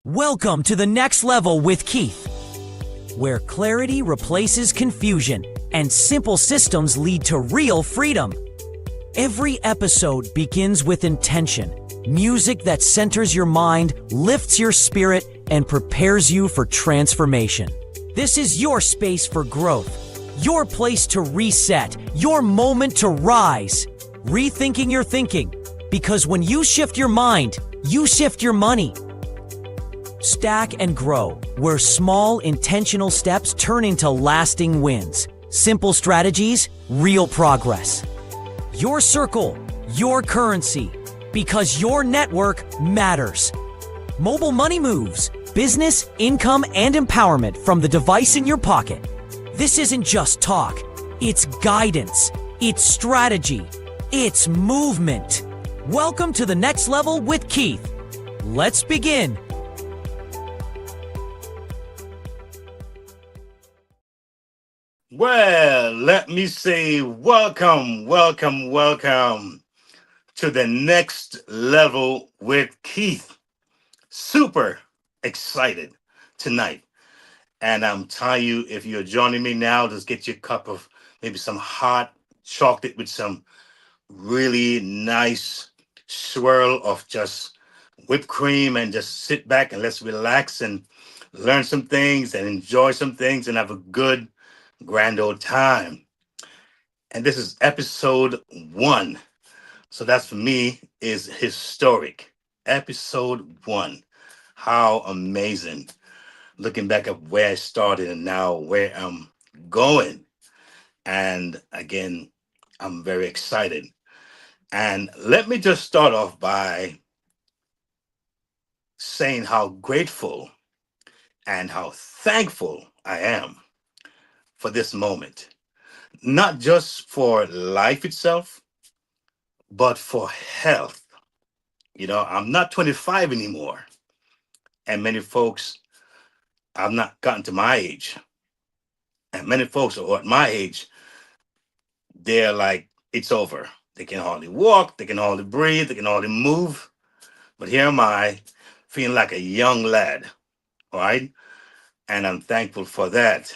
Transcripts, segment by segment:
Welcome to the next level with Keith, where clarity replaces confusion and simple systems lead to real freedom. Every episode begins with intention, music that centers your mind, lifts your spirit, and prepares you for transformation. This is your space for growth, your place to reset, your moment to rise. Rethinking your thinking, because when you shift your mind, you shift your money. Stack and grow, where small, intentional steps turn into lasting wins. Simple strategies, real progress. Your circle, your currency, because your network matters. Mobile money moves, business, income, and empowerment from the device in your pocket. This isn't just talk, it's guidance, it's strategy, it's movement. Welcome to the next level with Keith. Let's begin. Well, let me say welcome to the next level with Keith. Super excited tonight. And I'm telling you, if you're joining me now, just get your cup of maybe some hot chocolate with some really nice swirl of just whipped cream and just sit back and let's relax and learn some things and enjoy some things and have a good grand old time. And this is episode 1. So that's for me is historic. Episode 1. How amazing. Looking back at where I started and now where I'm going. And again, I'm very excited. And let me just start off by saying how grateful and how thankful I am for this moment. Not just for life itself, but for health. You know, I'm not 25 anymore. And many folks, I've not gotten to my age. And many folks who are at my age, they're like, it's over. They can hardly walk, they can hardly breathe, they can hardly move. But here am I, feeling like a young lad, all right? And I'm thankful for that.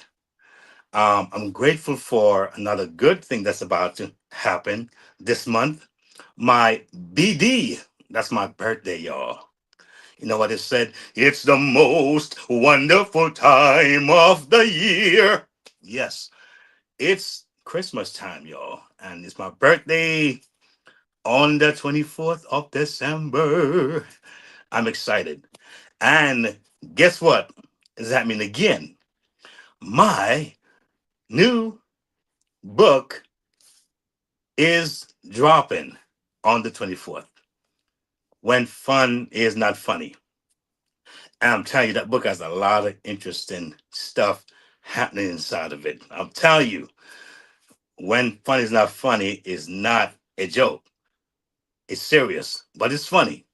I'm grateful for another good thing that's about to happen this month. My BD, that's my birthday, y'all. You know what it said? It's the most wonderful time of the year. Yes, it's Christmas time, y'all. And it's my birthday on the 24th of December. I'm excited. And guess what is happening again? My new book is dropping on the 24th. When fun is not funny. And I'm telling you, that book has a lot of interesting stuff happening inside of it. I'm telling you, when fun is not funny is not a joke. It's serious, but it's funny.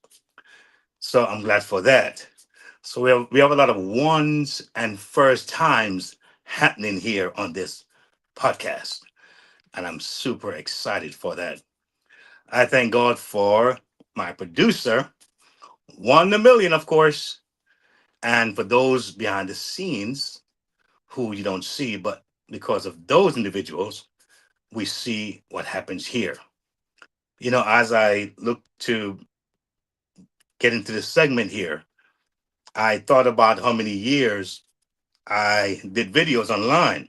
So I'm glad for that. So we have a lot of ones and first times happening here on this podcast. And I'm super excited for that. I thank God for my producer, One the Million, of course, and for those behind the scenes who you don't see, but because of those individuals, we see what happens here. You know, as I look to get into this segment here, I thought about how many years I did videos online.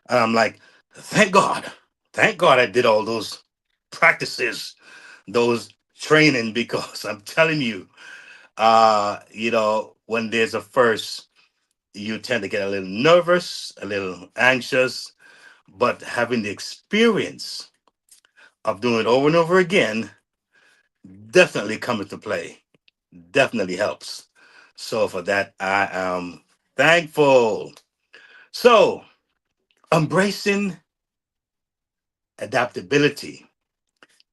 And I'm like, thank God I did all those practices those training because I'm telling you, when there's a first, you tend to get a little nervous, a little anxious, but having the experience of doing it over and over again definitely come into play. Definitely helps. So for that, I am thankful. So embracing adaptability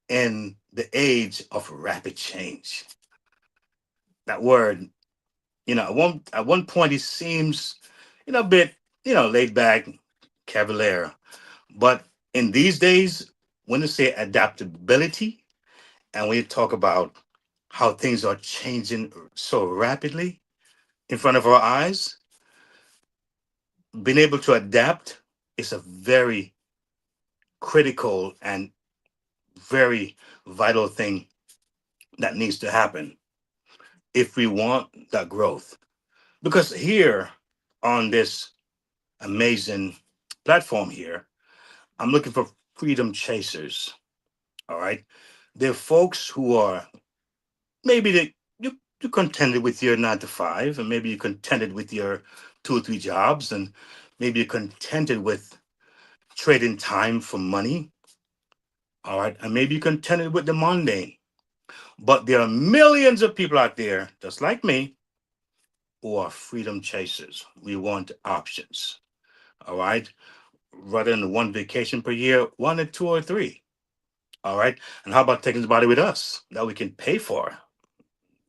in the age of rapid change. That word, at one point it seems, a bit, laid back, cavalier. But in these days, when you say adaptability, and when you talk about how things are changing so rapidly in front of our eyes, being able to adapt is a very critical and very vital thing that needs to happen if we want that growth. Because here on this amazing platform here, I'm looking for freedom chasers. All right. They're folks who are maybe you contented with your 9 to 5, and maybe you're contented with your 2 or 3 jobs, and maybe you're contented with trading time for money. All right. And maybe you're contented with the mundane. But there are millions of people out there, just like me, who are freedom chasers. We want options. All right. Rather than one vacation per year, one or two or three. All right. And how about taking somebody with us that we can pay for?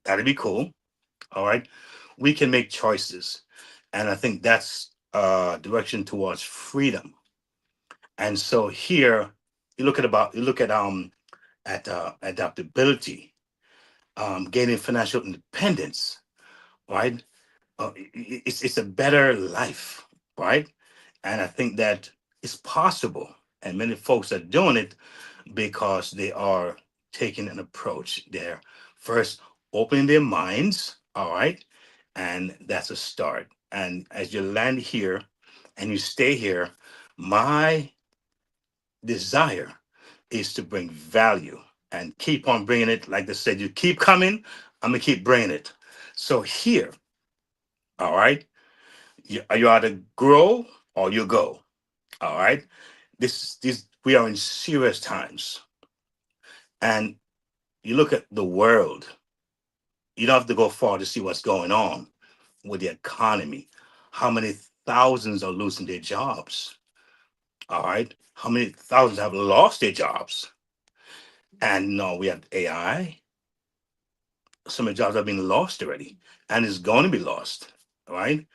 That'd be cool. All right. We can make choices. And I think that's direction towards freedom. And so here you look at adaptability, gaining financial independence, right? It's a better life, right? And I think that it's possible. And many folks are doing it because they are taking an approach. They're first opening their minds, all right? And that's a start. And as you land here and you stay here, my desire is to bring value and keep on bringing it. Like they said, you keep coming, I'm going to keep bringing it. So here, all right, you either grow or you go, all right? We are in serious times. And you look at the world, you don't have to go far to see what's going on with the economy. How many thousands are losing their jobs? All right. How many thousands have lost their jobs? And no, we have AI. Some of the jobs have been lost already, and it's going to be lost. All right.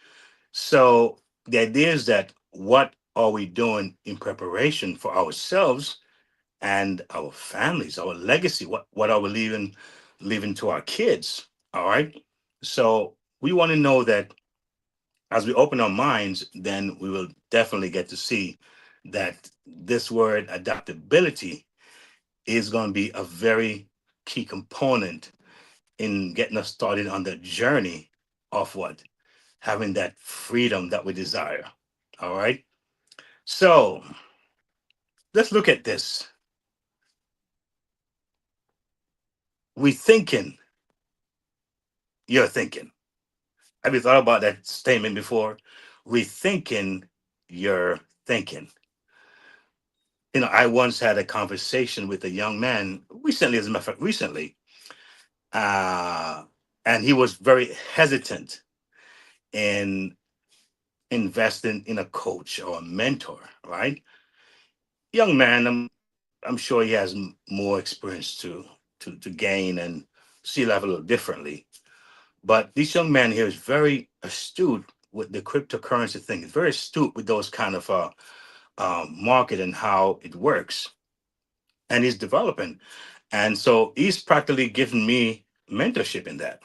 So the idea is that what are we doing in preparation for ourselves and our families, our legacy? What are we leaving to our kids? All right. So we want to know that as we open our minds, then we will definitely get to see that this word adaptability is going to be a very key component in getting us started on the journey of what? Having that freedom that we desire. All right. So let's look at this. We thinking, you're thinking. Have you thought about that statement before? Rethinking your thinking. I once had a conversation with a young man recently, as a matter of fact, recently, uh, and he was very hesitant in investing in a coach or a mentor. Right, young man, I'm sure he has more experience to gain and see life a little differently. But this young man here is very astute with the cryptocurrency thing. He's very astute with those kind of market and how it works, and he's developing. And so he's practically giving me mentorship in that.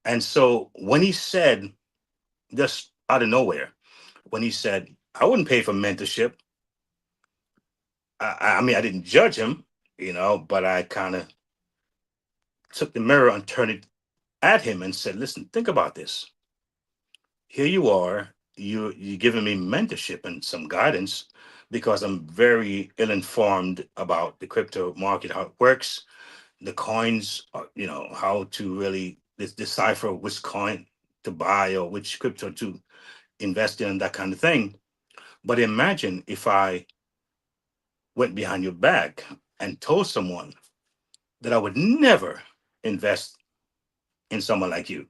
And so when he said, just out of nowhere, when he said, I wouldn't pay for mentorship, I mean, I didn't judge him, but I kind of took the mirror and turned it at him and said, listen, think about this. Here you are, you're giving me mentorship and some guidance, because I'm very ill informed about the crypto market, how it works, the coins, how to really decipher which coin to buy or which crypto to invest in, that kind of thing. But imagine if I went behind your back and told someone that I would never invest in someone like you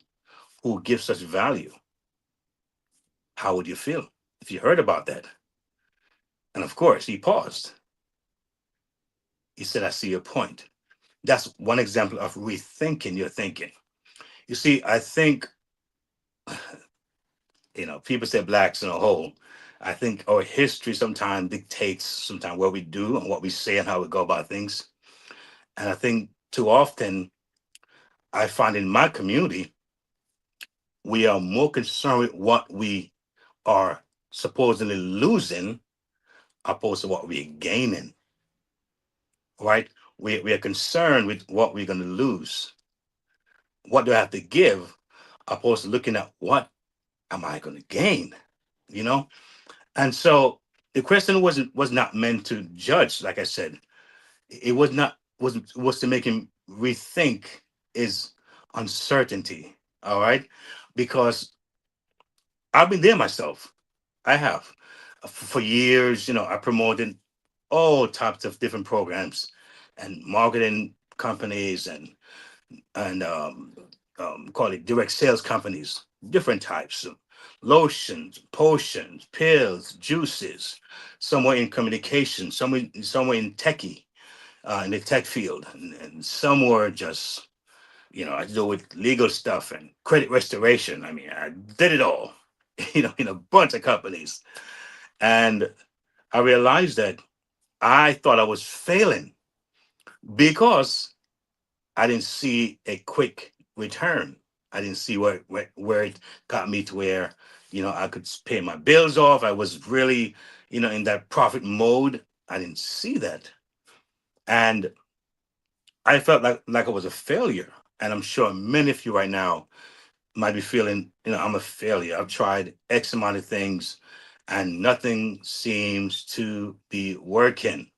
who gives such value. How would you feel if you heard about that? And of course, he paused. He said, I see your point. That's one example of rethinking your thinking. You see, I think, people say blacks in a whole. I think our history sometimes dictates sometimes what we do and what we say and how we go about things. And I think too often I find in my community, we are more concerned with what we are supposedly losing opposed to what we're gaining, right? We are concerned with what we're going to lose. What do I have to give opposed to looking at what am I going to gain, you know? And so the question was not meant to judge, like I said. It was not was to make him rethink his uncertainty, all right? Because I've been there myself. I have. For years, I promoted all types of different programs and marketing companies and call it direct sales companies, different types of lotions, potions, pills, juices. Somewhere in communication, somewhere in techie, in the tech field, and some were just, I deal with legal stuff and credit restoration. I mean, I did it all, in a bunch of companies. And I realized that I thought I was failing because I didn't see a quick return. I didn't see where it got me to where, I could pay my bills off. I was really, in that profit mode. I didn't see that. And I felt like I was a failure. And I'm sure many of you right now might be feeling, I'm a failure. I've tried X amount of things and nothing seems to be working.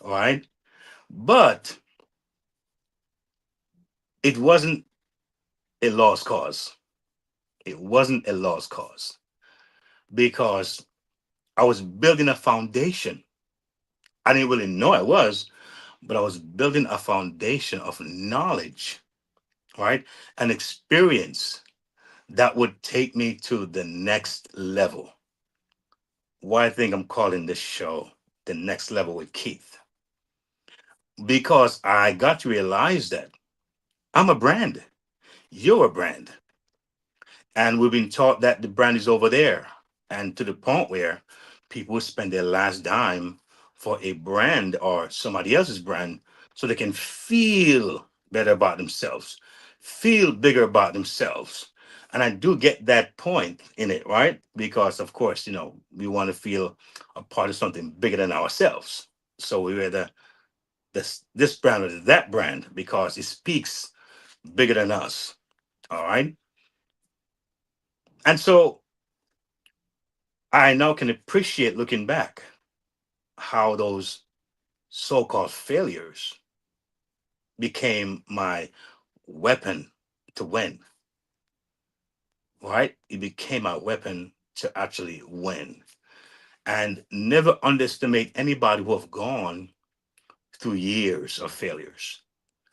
All right. But it wasn't a lost cause. It wasn't a lost cause because I was building a foundation. I didn't really know I was, but I was building a foundation of knowledge, right? And experience that would take me to the next level. Why I think I'm calling this show The Next Level with Keith? Because I got to realize that I'm a brand. You're a brand. And we've been taught that the brand is over there. And to the point where people spend their last dime for a brand or somebody else's brand so they can feel better about themselves, feel bigger about themselves. And I do get that point in it, right? Because, of course, we want to feel a part of something bigger than ourselves. So we rather this brand or that brand because it speaks bigger than us. All right. And so I now can appreciate looking back how those so-called failures became my weapon to win, right? It became my weapon to actually win. And never underestimate anybody who have gone through years of failures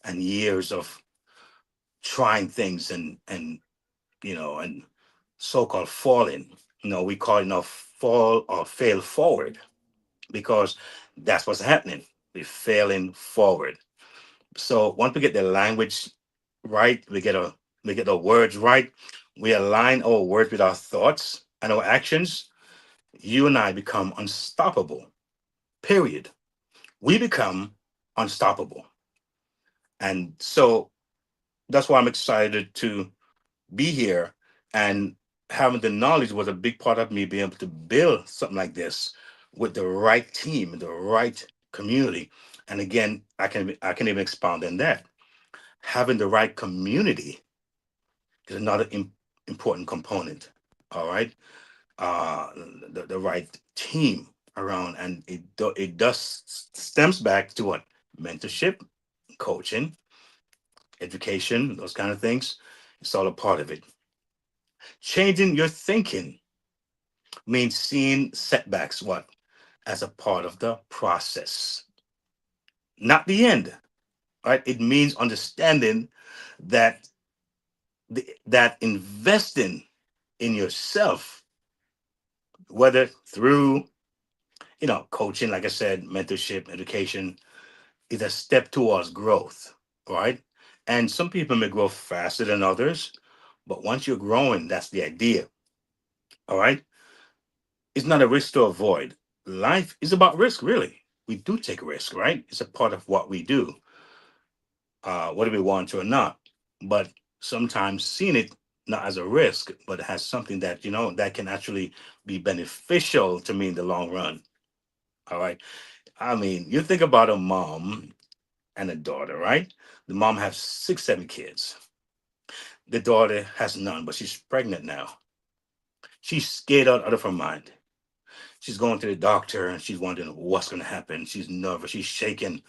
and years of trying things and so-called falling. We call it now fall or fail forward because that's what's happening. We're failing forward. So once we get the language right, we get the words right, we align our words with our thoughts and our actions, you and I become unstoppable. Period. We become unstoppable. And so that's why I'm excited to be here, and having the knowledge was a big part of me being able to build something like this with the right team, the right community. And again, I can even expound on that. Having the right community is another important component. All right, the right team. around, and it does stems back to what? Mentorship, coaching, education, those kind of things. It's all a part of it. Changing your thinking means seeing setbacks what? As a part of the process, not the end. Right? It means understanding that that investing in yourself, whether through coaching, like I said, mentorship, education, is a step towards growth, right? And some people may grow faster than others, but once you're growing, that's the idea, all right? It's not a risk to avoid. Life is about risk, really. We do take risk, right? It's a part of what we do, whether we want to or not. But sometimes seeing it not as a risk, but as something that, that can actually be beneficial to me in the long run, all right? I mean, you think about a mom and a daughter, right? The mom has six, seven kids. The daughter has none, but she's pregnant now. She's scared out of her mind. She's going to the doctor and she's wondering what's going to happen. She's nervous. She's shaking.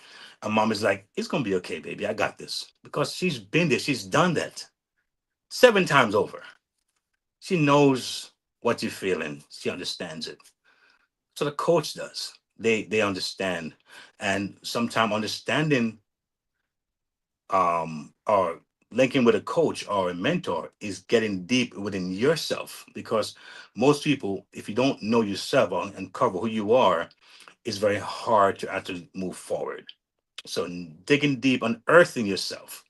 And mom is like, it's going to be okay, baby. I got this. Because she's been there. She's done that seven times over. She knows what you're feeling. She understands it. So the coach does. They understand. And sometimes understanding or linking with a coach or a mentor is getting deep within yourself, because most people, if you don't know yourself or uncover who you are, it's very hard to actually move forward. So digging deep, unearthing yourself,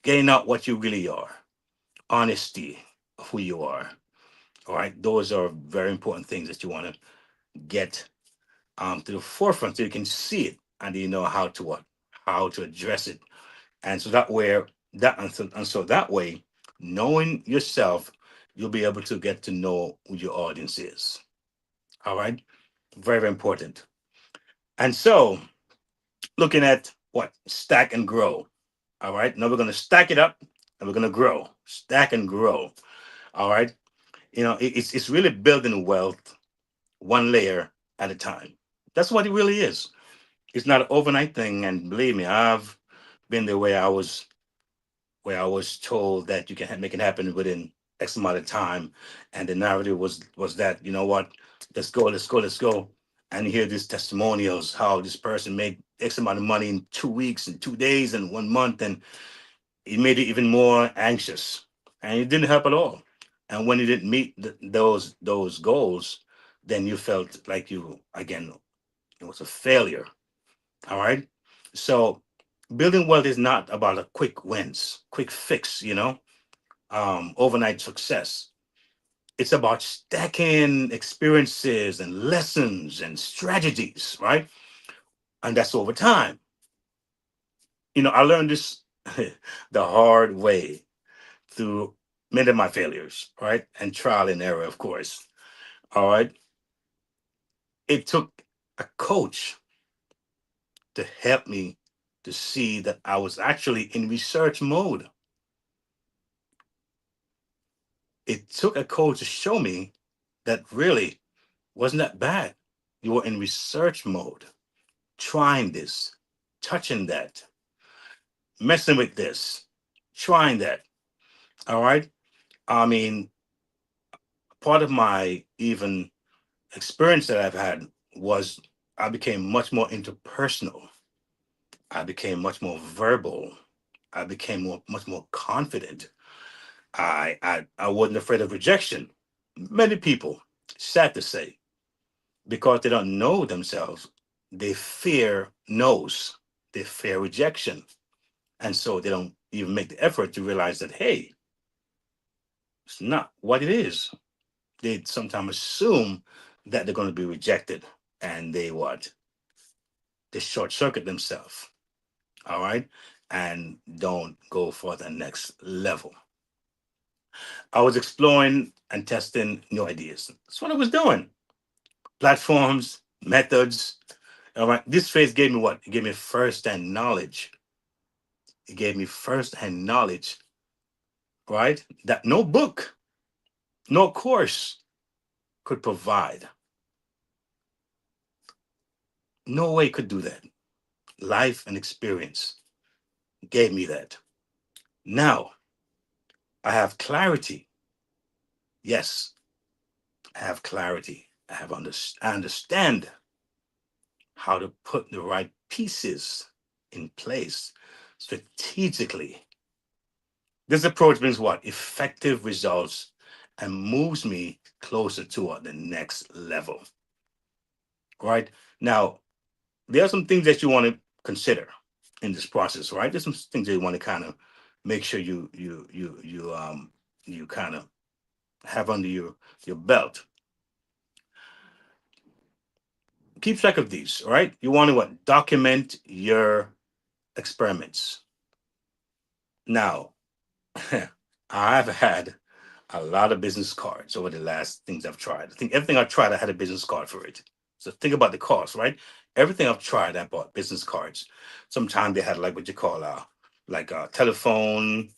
getting out what you really are, honesty of who you are. All right, those are very important things that you want to get to the forefront so you can see it and you know how to what, how to address it. And so that way, and so that way, knowing yourself, you'll be able to get to know who your audience is. All right, very, very important. And so, looking at what, stack and grow. All right, now we're going to stack it up and we're going to grow, stack and grow. All right, it's really building wealth one layer at a time. That's what it really is. It's not an overnight thing, and believe me, I've been the way I was where I was told that you can make it happen within X amount of time, and the narrative was that, what, let's go, let's go, let's go, and you hear these testimonials how this person made X amount of money in 2 weeks and 2 days and 1 month, and it made it even more anxious, and it didn't help at all. And when you didn't meet those goals, then you felt like you again it was a failure. All right, so building wealth is not about a quick wins, quick fix, overnight success. It's about stacking experiences and lessons and strategies, right? And that's over time. I learned this the hard way through many of my failures, right? And trial and error, of course. All right. It took a coach to help me to see that I was actually in research mode. It took a coach to show me that really wasn't that bad. You were in research mode, trying this, touching that, messing with this, trying that. All right. I mean, part of my even experience that I've had was I became much more interpersonal. I became much more verbal. I became much more confident. I wasn't afraid of rejection. Many people, sad to say, because they don't know themselves, they fear no's, they fear rejection. And so they don't even make the effort to realize that, hey, it's not what it is. They sometimes assume that they're going to be rejected, and they what? They short circuit themselves, all right, and don't go for the next level. I was exploring and testing new ideas. That's what I was doing. Platforms, methods. All right. This phase gave me what? It gave me first-hand knowledge. It gave me first-hand knowledge, right? That no book, no course could provide. No way could do that. Life and experience gave me that. Now I have clarity. Yes, I have clarity. I understand how to put the right pieces in place strategically. This approach brings what? Effective results and moves me closer to the next level. Right? Now, there are some things that you want to consider in this process, right? There's some things that you want to kind of make sure you kind of have under your belt. Keep track of these, right? You want to what? Document your experiments. Now, I've had a lot of business cards over the last things I've tried. I think everything I tried, I had a business card for it. So think about the cost, right? Everything I've tried, I bought business cards. Sometimes they had like what you call like telephone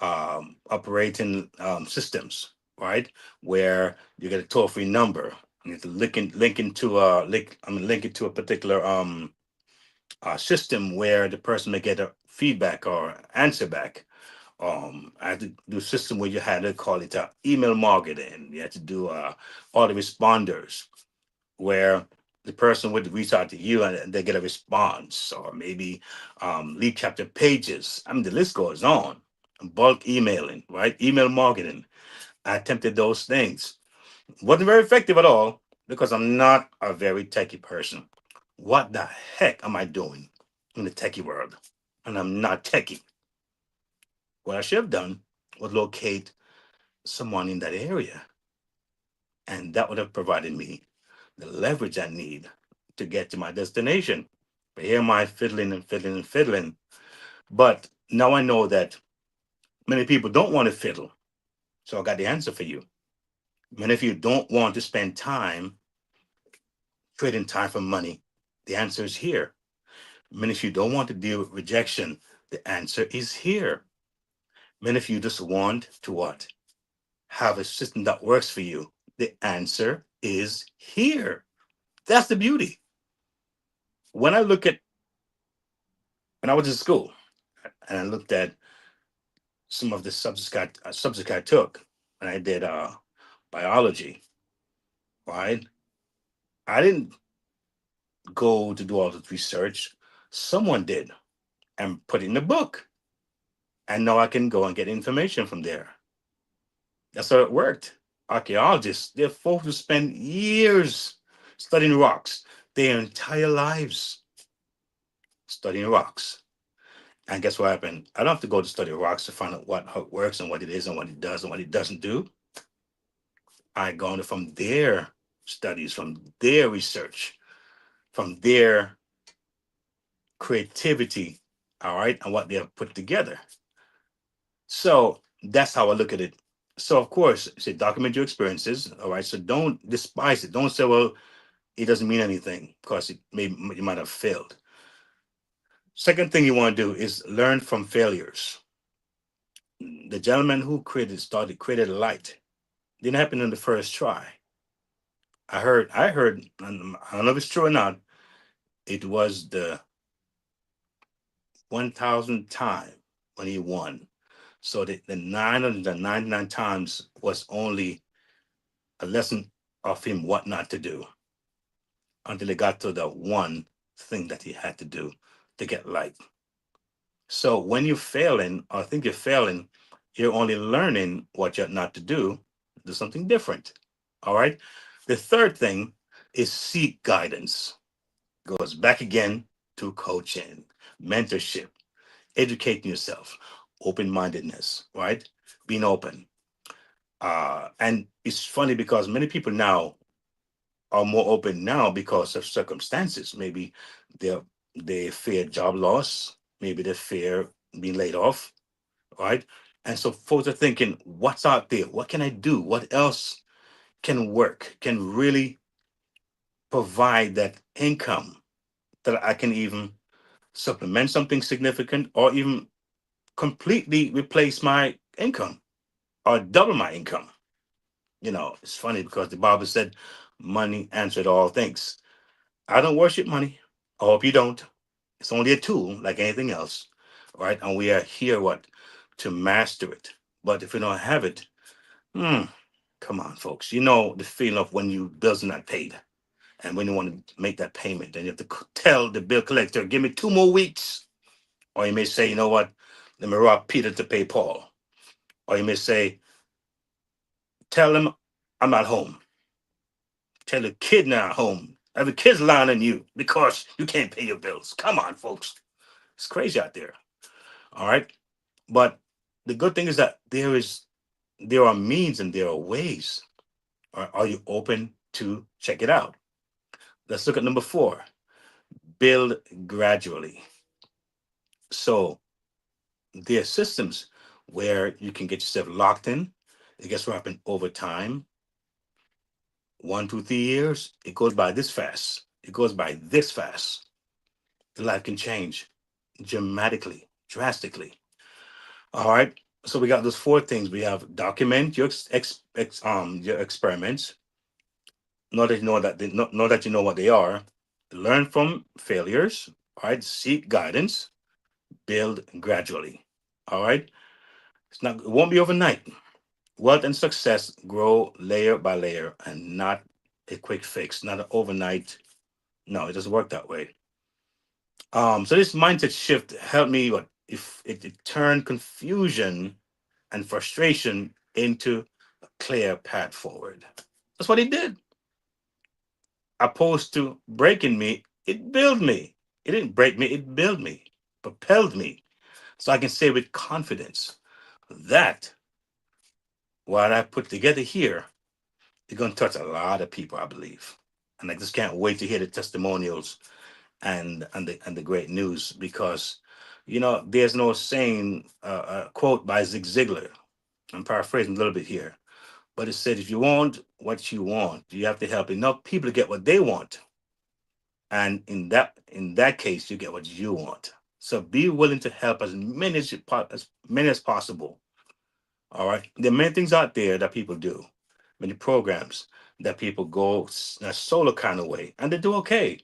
operating systems, right? Where you get a toll free number. You have to link into link it to a particular system where the person may get a feedback or answer back. I had to do a system where you had to call it email marketing. You had to do autoresponders where the person would reach out to you and they get a response, or maybe lead chapter pages. I mean, the list goes on. Bulk emailing, right? Email marketing. I attempted those things. Wasn't very effective at all because I'm not a very techie person. What the heck am I doing in the techie world? And I'm not techie. What I should have done was locate someone in that area, and that would have provided me the leverage I need to get to my destination. But here am I fiddling and fiddling and fiddling. But now I know that many people don't want to fiddle. So I got the answer for you. Many of you don't want to spend time trading time for money. The answer is here. Many of you don't want to deal with rejection. The answer is here. Many of you just want to what? Have a system that works for you. The answer is here. That's the beauty. When I look at when I was in school and I looked at some of the subjects I took, and I did biology, right? I didn't go to do all the research. Someone did and put it in a book. And now I can go and get information from there. That's how it worked. Archaeologists, they're folks who spend years studying rocks, their entire lives studying rocks. And guess what happened? I don't have to go to study rocks to find out what how it works and what it is and what it does and what it doesn't do. I garner from their studies, from their research, from their creativity, all right, and what they have put together. So that's how I look at it. So of course, say document your experiences, all right. So don't despise it. Don't say, well, it doesn't mean anything because you might have failed. Second thing you want to do is learn from failures. The gentleman who created a light. Didn't happen in the first try. I heard, and I don't know if it's true or not. It was the 1,000th time when he won. So the 999 times was only a lesson of him what not to do until he got to the one thing that he had to do to get light. So when you're failing or think you're failing, you're only learning what you're not to do something different. All right. The third thing is seek guidance. Goes back again to coaching, mentorship, educating yourself, open mindedness, right? Being open. And it's funny because many people now are more open now because of circumstances. Maybe they they fear job loss, maybe they fear being laid off, right? And so folks are thinking, what's out there? What can I do? What else can work? Can really provide that income that I can even supplement something significant or even completely replace my income or double my income. You know, it's funny because the Bible said money answered all things. I don't worship money. I hope you don't. It's only a tool like anything else, right? And we are here, what? To master it. But if we don't have it, hmm, come on, folks. You know the feeling of when you bills are not paid. And when you want to make that payment, then you have to tell the bill collector, give me 2 more weeks. Or you may say, you know what? Let me rob Peter to pay Paul. Or you may say, tell him I'm not home. Tell the kid not home. Have the kids lying on you because you can't pay your bills. Come on, folks. It's crazy out there. All right. But the good thing is that there are means and there are ways. Are you open to check it out? Let's look at number four. Build gradually. So there are systems where you can get yourself locked in. It gets wrapped in over time. 1, 2, 3 years. It goes by this fast. It goes by this fast. The life can change dramatically, drastically. All right. So we got those four things. We have document your your experiments. Know that you know that know that you know what they are. Learn from failures. All right. Seek guidance. Build gradually. All right. It won't be overnight. Wealth and success grow layer by layer and not a quick fix, not an overnight. No, it doesn't work that way. So this mindset shift helped me. What if it turned confusion and frustration into a clear path forward? That's what it did. Opposed to breaking me, it built me. It didn't break me, it built me, propelled me. So I can say with confidence that what I put together here is going to touch a lot of people, I believe. And I just can't wait to hear the testimonials and the great news because, there's no saying, quote by Zig Ziglar. I'm paraphrasing a little bit here, but it said, if you want what you want, you have to help enough people to get what they want. And in that case, you get what you want. So be willing to help as many as possible. All right. There are many things out there that people do, many programs that people go a solo kind of way, and they do okay.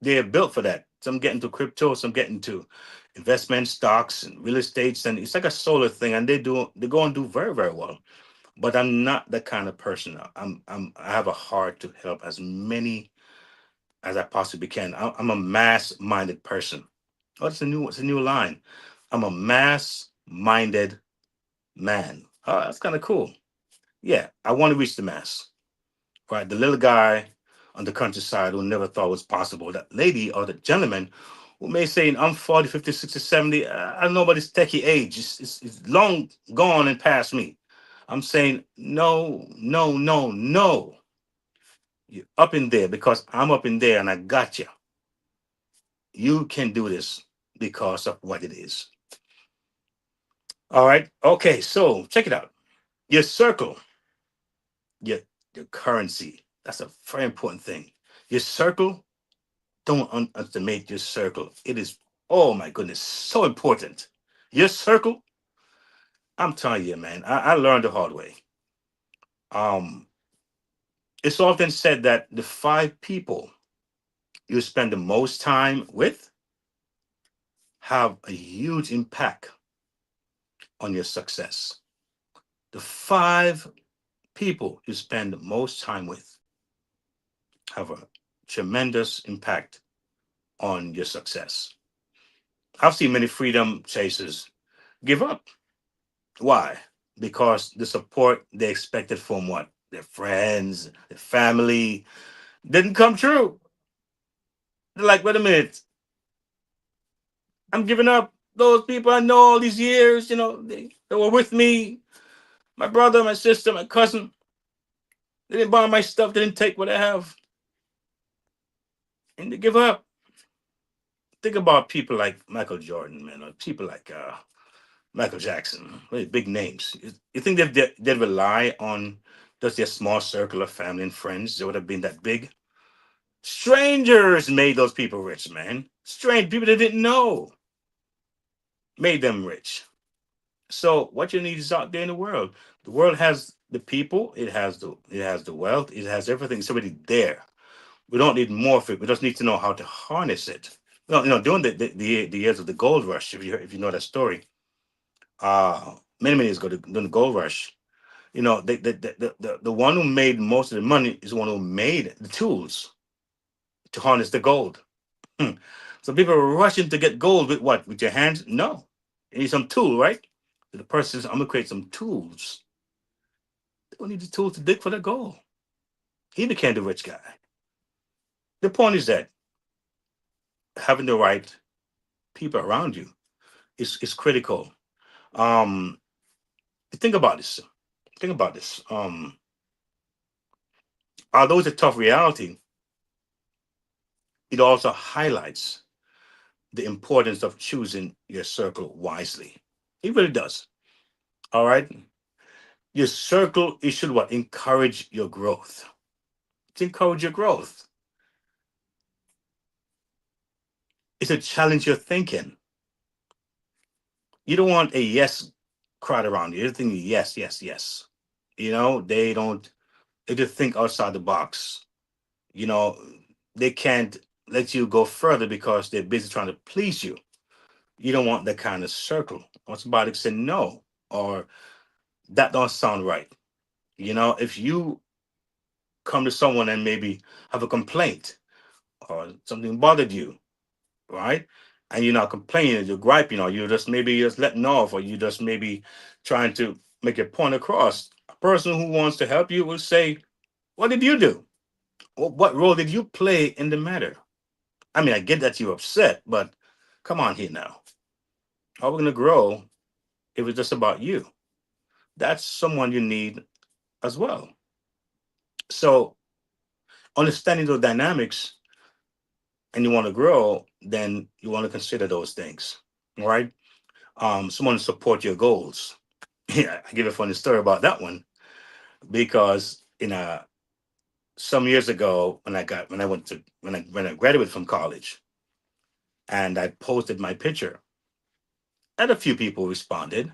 They're built for that. Some get into crypto, some get into investment stocks and real estates, and it's like a solar thing, and they go and do very, very well. But I'm not that kind of person. I have a heart to help as many as I possibly can. I'm a mass-minded person. Oh, it's a new line. I'm a mass-minded man. Oh, that's kind of cool. Yeah, I want to reach the mass. Right, the little guy on the countryside who never thought was possible. That lady or the gentleman who may say, I'm 40, 50, 60, 70. I don't know about this techie age. It's long gone and past me. I'm saying, no, no, no, no. You're up in there because I'm up in there and I got you. You can do this because of what it is. All right. Okay. So check it out. Your circle, your, your currency. That's a very important thing. Your circle, don't underestimate your circle. It is, oh my goodness, so important. Your circle, I'm telling you, man, I learned the hard way. Um, it's often said that the five people you spend the most time with have a huge impact on your success. The five people you spend the most time with have a tremendous impact on your success. I've seen many freedom chasers give up. Why? Because the support they expected from what? Their friends, their family didn't come true. They're like, wait a minute, I'm giving up those people I know all these years, they were with me, my brother, my sister, my cousin. They didn't buy my stuff, they didn't take what I have, and they give up. Think about people like Michael Jordan, man, or people like Michael Jackson, really big names. You think they'd rely on just their small circle of family and friends? They would have been that big. Strangers made those people rich, man. Strange people they didn't know made them rich. So what you need is out there in the world. The world has the people, it has the wealth, it has everything. It's already there. We don't need more of it. We just need to know how to harness it. During the years of the gold rush, if you know that story, many years ago, during the gold rush, the one who made most of the money is the one who made the tools to harness the gold. Hmm. So people are rushing to get gold with what? With your hands? No. You need some tool, right? So the person says, I'm gonna create some tools. They don't need the tools to dig for the gold. He became the rich guy. The point is that having the right people around you is critical. Um, think about this. Think about this. Although it's a tough reality, it also highlights the importance of choosing your circle wisely. It really does. All right. Your circle, it should what? Encourage your growth. To encourage your growth. It's a challenge your thinking. You don't want a yes crowd around you. Everything yes, yes, yes. They don't, they just think outside the box. You know, they can't let you go further because they're busy trying to please you. You don't want that kind of circle. Or somebody say no, or that don't sound right. If you come to someone and maybe have a complaint or something bothered you, right? And you're not complaining, you're griping, or you're just maybe just letting off, or you just maybe trying to make a point across. A person who wants to help you will say, what did you do? What role did you play in the matter? I mean, I get that you're upset, but come on here now. How are we going to grow if it's just about you? That's someone you need as well. So, understanding those dynamics and you want to grow, then you want to consider those things, right? Someone to support your goals. Yeah, I give a funny story about that one because some years ago when I graduated from college and I posted my picture, and a few people responded,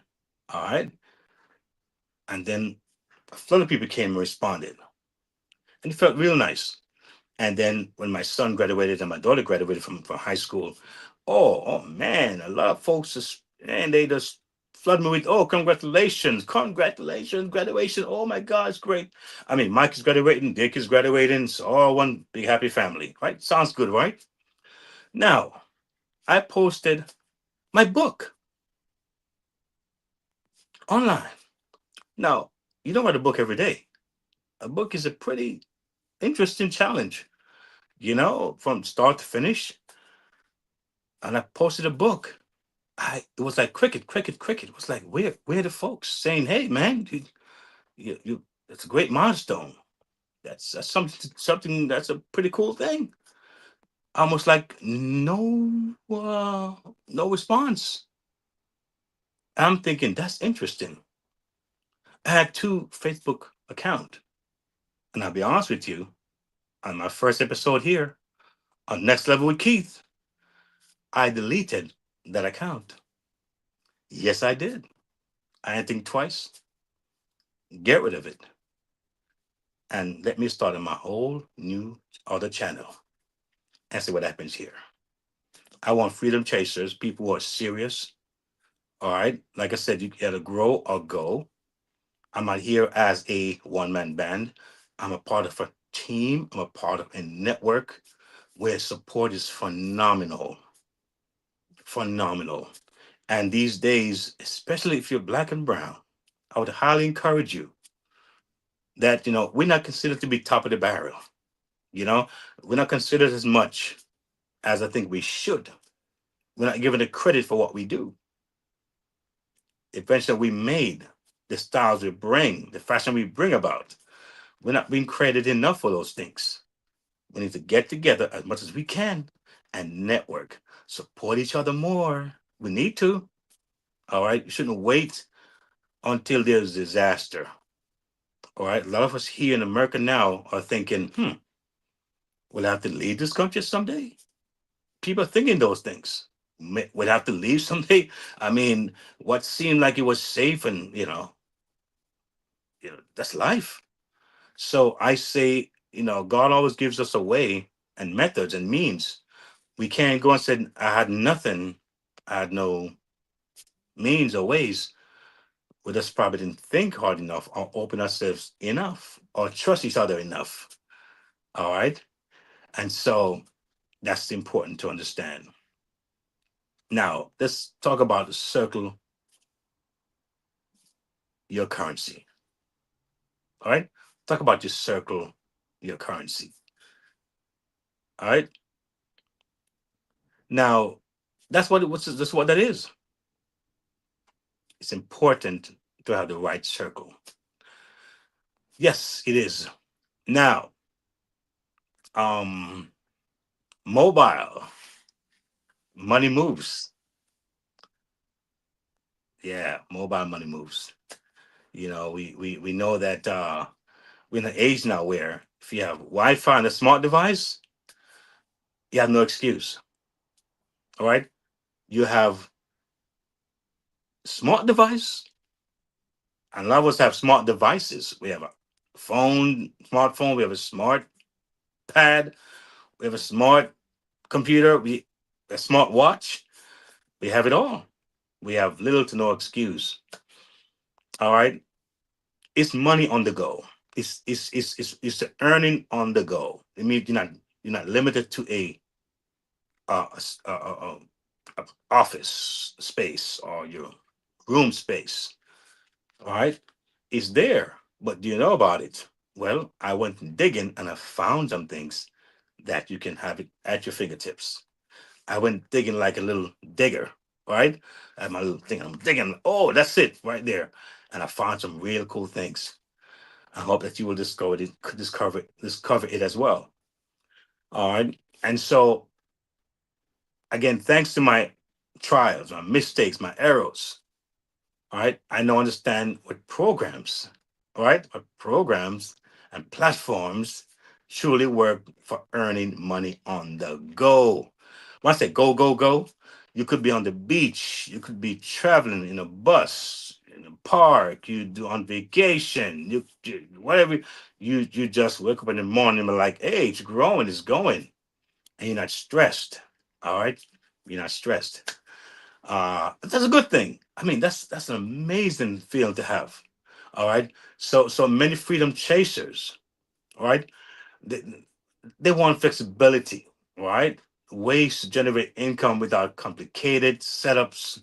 all right, and then a flood of people came and responded, and it felt real nice. And then when my son graduated and my daughter graduated from high school, oh man, a lot of folks just and they just flood me with, oh, congratulations, graduation. Oh my God, it's great. I mean, Mike is graduating, Dick is graduating. It's all one big happy family, right? Sounds good, right? Now, I posted my book online. Now, you don't write a book every day. A book is a pretty interesting challenge, from start to finish. And I posted a book. It was like cricket, cricket, cricket. It was like where the folks saying, "Hey, man, it's a great milestone. That's something that's a pretty cool thing." Almost like no response. I'm thinking that's interesting. I had two Facebook account, and I'll be honest with you. On my first episode here on Next Level with Keith, I deleted that account. Yes, I did. I didn't think twice. Get rid of it and let me start on my whole new other channel and see what happens here. I want freedom chasers, people who are serious. All right. Like I said, you gotta grow or go. I'm not here as a one-man band. I'm a part of a team. I'm a part of a network where support is phenomenal. Phenomenal. And these days, especially if you're black and brown, I would highly encourage you that, we're not considered to be top of the barrel. You know, we're not considered as much as I think we should. We're not given the credit for what we do. The invention that we made, the styles we bring, the fashion we bring about. We're not being credited enough for those things. We need to get together as much as we can and network, support each other more. We need to. All right. You shouldn't wait until there's disaster. All right. A lot of us here in America now are thinking, we'll have to leave this country someday. People are thinking those things. Would have to leave someday. I mean, what seemed like it was safe, and that's life. So I say, God always gives us a way and methods and means. We can't go and say, I had nothing, I had no means or ways. We just probably didn't think hard enough or open ourselves enough or trust each other enough. All right. And so that's important to understand. Now, let's talk about circle your currency. All right. Talk about your circle your currency. All right. Now, that's what that is. It's important to have the right circle. Yes, it is. Now, um, mobile money moves. Yeah, mobile money moves. We know that we're in an age now where if you have Wi-Fi and a smart device, you have no excuse. All right, you have smart device, and a lot of us have smart devices. We have a smartphone. We have a smart pad. We have a smart computer. We a smart watch. We have it all. We have little to no excuse. All right, it's money on the go. It's the earning on the go. It means you're not limited to uh, a, s- a- a- a office space or your room space. All right, it's there, but do you know about it? Well, I went digging and I found some things that you can have it at your fingertips. I went digging like a little digger, right? I had my little thing. I'm digging. Oh, that's it right there. And I found some real cool things. I hope that you will discover it as well. All right. And so again, thanks to my trials, my mistakes, my errors, all right, I now understand what programs, all right, what programs and platforms truly work for earning money on the go. When I say go, go, go, you could be on the beach, you could be traveling in a bus, in a park, you do on vacation, whatever. You just wake up in the morning and be like, hey, it's growing, it's going, and you're not stressed. All right, you're not stressed. That's a good thing. I mean, that's an amazing feeling to have. All right. So many freedom chasers, all right, they, they want flexibility, right? Ways to generate income without complicated setups,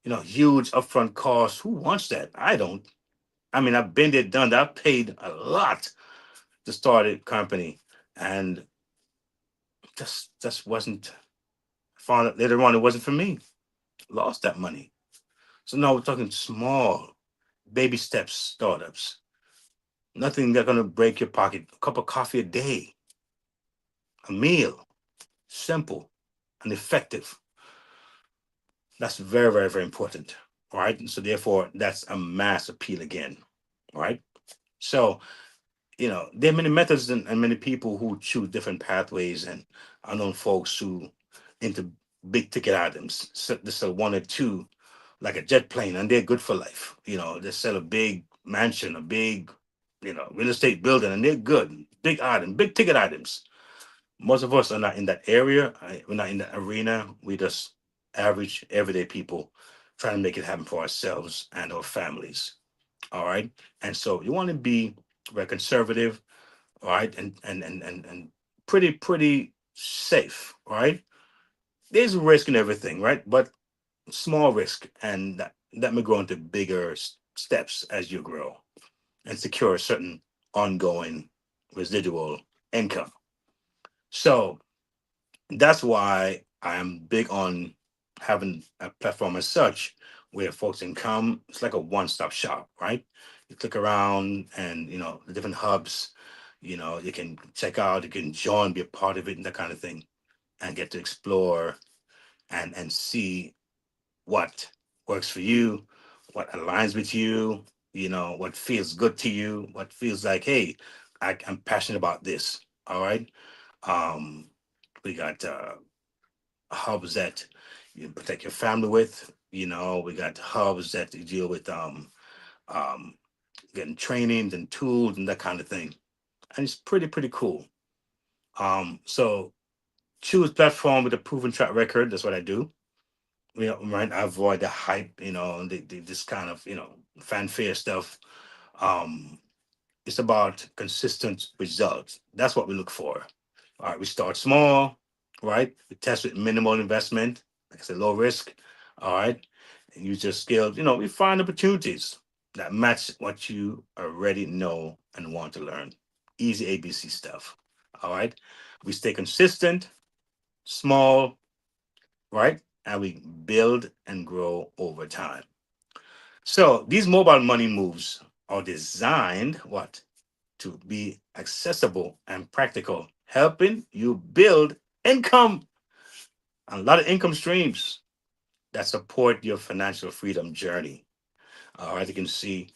huge upfront costs. Who wants that? I don't. I mean, I've been there, done that. I've paid a lot to start a company, and just wasn't. Found out later on it wasn't for me. Lost that money. So now we're talking small baby steps startups. Nothing that's gonna break your pocket. A cup of coffee a day, a meal, simple and effective. That's very, very, very important. All right. And so therefore, that's a mass appeal again. All right. So, there are many methods and many people who choose different pathways, and I know folks who into big ticket items. So they sell one or two, like a jet plane, and they're good for life. They sell a big mansion, a big, real estate building, and they're good. Big item, big ticket items. Most of us are not in that area. We're not in that arena. We just average, everyday people trying to make it happen for ourselves and our families. All right. And so you want to be very conservative, all right, and pretty safe, all right? There's risk in everything, right? But small risk, and that may grow into bigger steps as you grow and secure a certain ongoing residual income. So that's why I'm big on having a platform as such where folks can come. It's like a one-stop shop, right? You click around and the different hubs, you can check out, you can join, be a part of it and that kind of thing, and get to explore and see what works for you, what aligns with you, what feels good to you, what feels like, hey, I'm passionate about this. All right. Um, we got hubs that you protect your family with. We got hubs that you deal with um, getting trainings and tools and that kind of thing. And it's pretty cool. So choose platform with a proven track record. That's what I do. Right. I avoid the hype, this kind of, fanfare stuff. Um, it's about consistent results. That's what we look for. All right. We start small, right? We test with minimal investment, like I said, low risk. All right. And use your skills. We find opportunities that match what you already know and want to learn. Easy ABC stuff. All right. We stay consistent, small, right? And we build and grow over time. So these mobile money moves are designed what? To be accessible and practical, helping you build income, a lot of income streams that support your financial freedom journey. All right, you can see,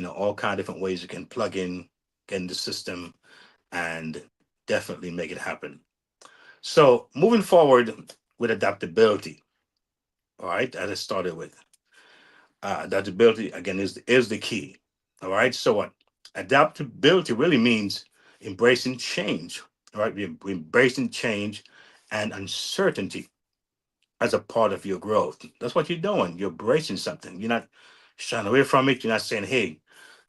all kind of different ways you can plug in, get in the system, and definitely make it happen. So moving forward with adaptability, all right, as I started with, adaptability again is the key. All right. So what adaptability really means embracing change. All right. We're embracing change and uncertainty as a part of your growth. That's what you're doing. You're embracing something. You're not shying away from it. You're not saying, "Hey,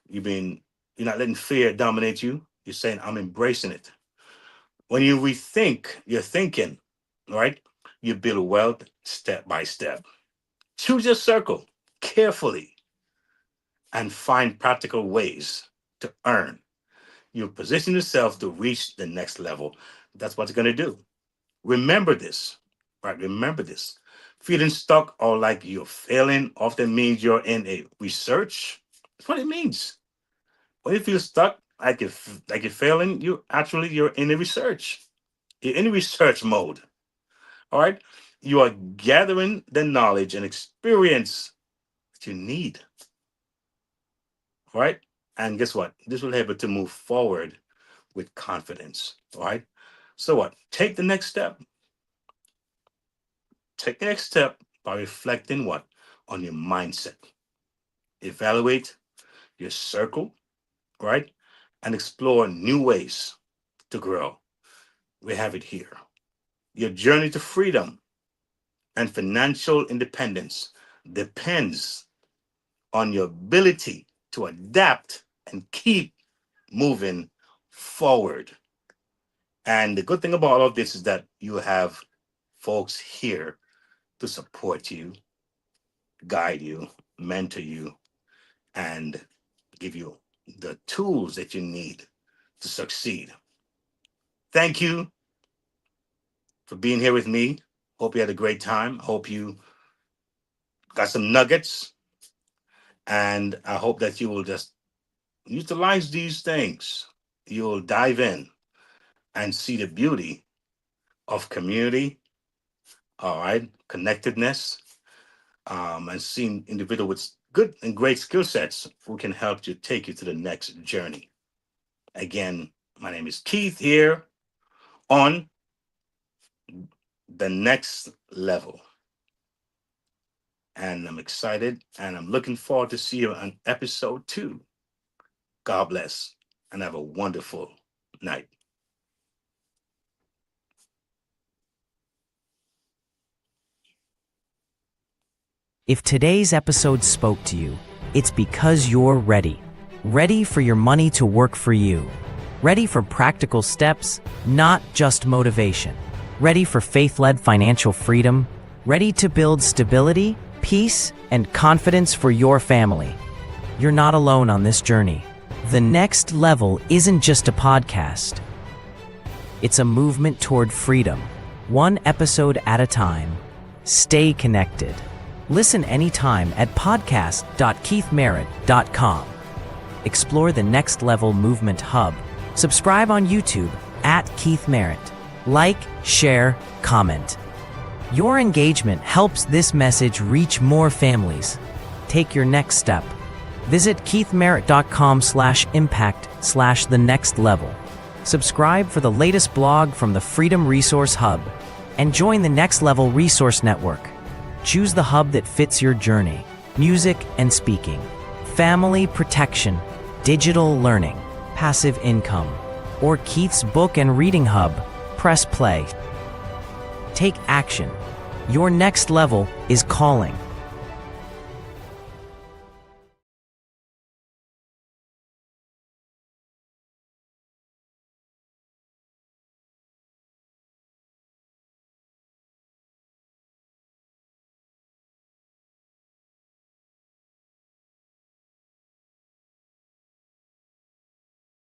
you've been." You're not letting fear dominate you. You're saying, "I'm embracing it." When you rethink your thinking, all right, you build wealth step by step. Choose your circle carefully and find practical ways to earn. You position yourself to reach the next level. That's what you're going to do. Remember this, right? Remember this. Feeling stuck or like you're failing often means you're in a research. That's what it means. When you feel stuck, like you're failing, you're in a research. You're in research mode. All right. You are gathering the knowledge and experience that you need. Right? And guess what? This will help you to move forward with confidence. All right. So what? Take the next step. Take the next step by reflecting what? On your mindset. Evaluate your circle, right? And explore new ways to grow. We have it here. Your journey to freedom and financial independence depends on your ability to adapt and keep moving forward. And the good thing about all of this is that you have folks here to support you, guide you, mentor you, and give you the tools that you need to succeed. Thank you for being here with me. Hope you had a great time. Hope you got some nuggets. And I hope that you will just utilize these things. You'll dive in and see the beauty of community, all right, connectedness, and seeing individual with good and great skill sets who can help you take you to the next journey. Again, my name is Keith here on the next level. And I'm excited and I'm looking forward to see you on episode 2. God bless and have a wonderful night. If today's episode spoke to you, it's because you're ready. Ready for your money to work for you. Ready for practical steps, not just motivation. Ready for faith-led financial freedom. Ready to build stability, peace, and confidence for your family. You're not alone on this journey. The Next Level isn't just a podcast. It's a movement toward freedom, one episode at a time. Stay connected. Listen anytime at podcast.keithmerritt.com. Explore the Next Level Movement Hub. Subscribe on YouTube at Keith Merritt. Like, share, comment. Your engagement helps this message reach more families. Take your next step. Visit keithmerritt.com/impact/the next level. Subscribe for the latest blog from the Freedom Resource Hub and join the Next Level Resource Network. Choose the hub that fits your journey. Music and speaking, family protection, digital learning, passive income, or Keith's book and reading hub. Press play. Take action. Your next level is calling.